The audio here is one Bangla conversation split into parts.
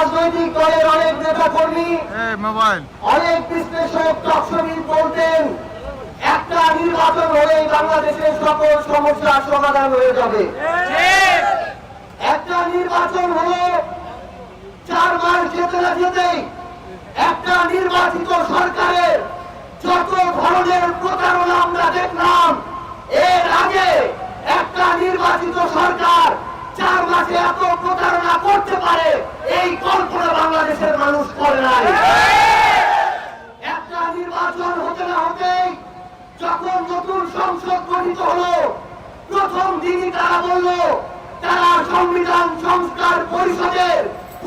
রাজনৈতিক দলের অনেক নেতা কর্মী, অনেক বিশ্লেষক, তৎসবিদ বলতেন একটা নির্বাচন হলেই বাংলাদেশের সকল সমস্যার সমাধান হয়ে যাবে। একটা নির্বাচন হলো 4 মাস যেতে না যেতেই একটা নির্বাচিত সরকারের যত ধরনের প্রতারণা আমরা দেখলাম, এর আগে একটা নির্বাচিত সরকার 4 মাসে এত প্রতারণা করতে পারে এই কল্পনা বাংলাদেশের মানুষ করে নাই। একটা নির্বাচন হতে না হতেই যখন নতুন সংসদ গঠিত হলো, প্রথম দিনই তারা বলল তারা সংবিধান সংস্কার পরিষদের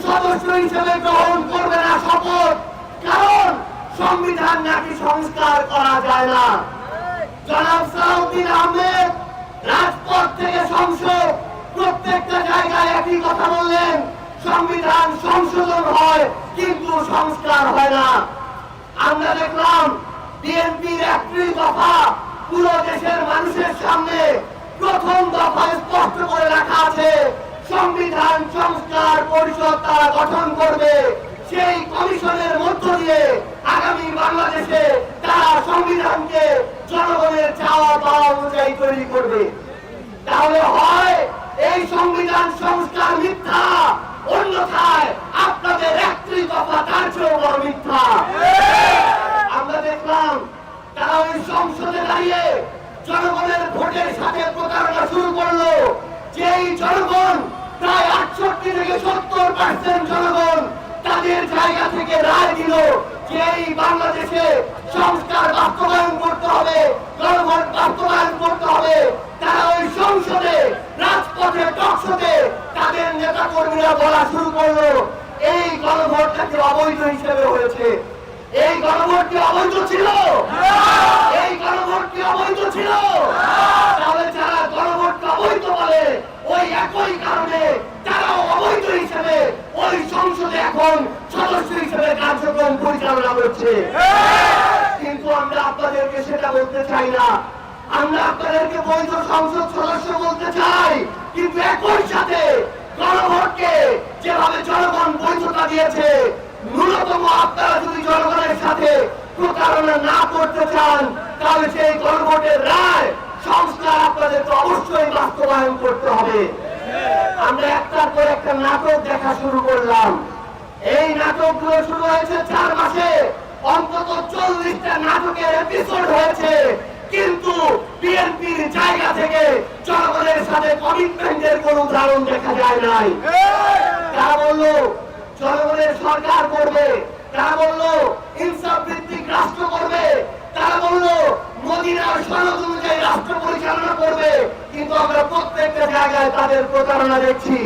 সদস্য হিসেবে গ্রহণ করবে না শপথ, কারণ সংবিধান নাকি সংস্কার করা যায় না। জনাব সালাউদ্দিন আহমেদ রাজপথ থেকে সংসদ প্রত্যেকটা জায়গায় একই কথা বললেন, সংবিধান সংশোধন হয় কিন্তু সংস্কার হয় না। আমরা দেখলাম বিএনপির 31 দফা পুরো দেশের মানুষের সামনে প্রথম দফায় স্পষ্ট করে রাখা আছে, সংবিধান সংস্কার পরিষদ তারা গঠন করবে। সেই কমিশনের মধ্য দিয়ে আগামী বাংলাদেশে তারা সংবিধানকে জনগণের চাওয়া পাওয়া অনুযায়ী তৈরি করবে। তাহলে হয় এই সংবিধান সংস্কার মিথ্যা, অন্যথায় আপনাদের 31 দফা তার চেয়েও বড় মিথ্যা। আমরা দেখলাম তারা ওই সংসদে দাঁড়িয়ে জনগণের ভোটের সাথে প্রতারণা শুরু করলো। যেই জনগণ প্রায় 68 থেকে 70% জনগণ তাদের জায়গা থেকে রায় দিল যে এই বাংলাদেশে সংস্কার বাস্তবায়ন করতে হবে, জনগণ বাস্তবায়ন করতে হবে, তারা ওই সংসদে রাজপথে টকশোতে তাদের নেতা কর্মীরা বলা শুরু করলো এই গণভোটটাকে অবৈধ হিসেবে হয়েছে। এই গণভোট কি অবৈধ ছিল? এই গণভোট কি অবৈধ ছিল? তাহলে যারা গণভোটকে অবৈধ বলে ওই একই কারণে তারাও অবৈধ হিসেবে ওই সংসদে এখন সদস্য হিসেবে কার্যক্রম পরিচালনা করছে। কিন্তু আমরা আপনাদেরকে সেটা বলতে চাই না, আমরা আপনাদেরকে বৈধ সংসদ সদস্য বলতে চাই, কিন্তু একই সাথে গণভোটকে যেভাবে জনগণ বৈধতা দিয়েছে, ন্যূনতম আপনারা যদি জনগণের সাথে প্রতারণা না করতে চান তাহলে সেই গণভোটের রায় সংস্কার আপনাদেরকে অবশ্যই বাস্তবায়ন করতে হবে। আমরা একটার পর একটা নাটক দেখা শুরু করলাম। এই নাটকগুলো শুরু হয়েছে 4 মাসে, অন্তত 40টা নাটকের এপিসোড হয়েছে, কিন্তু বিএনপির জায়গা থেকে জনগণের সাথে কমিটমেন্টের কোন উদাহরণ দেখা যায় নাই। তারা বললো জনগণের সরকার করবে, তারা বললো ইনসাফ ভিত্তিক রাষ্ট্র করবে, তারা বললো মদিনার সনদ অনুযায়ী রাষ্ট্র পরিচালনা করবে, কিন্তু আমরা প্রত্যেকটা জায়গায় তাদের প্রতারণা দেখছি।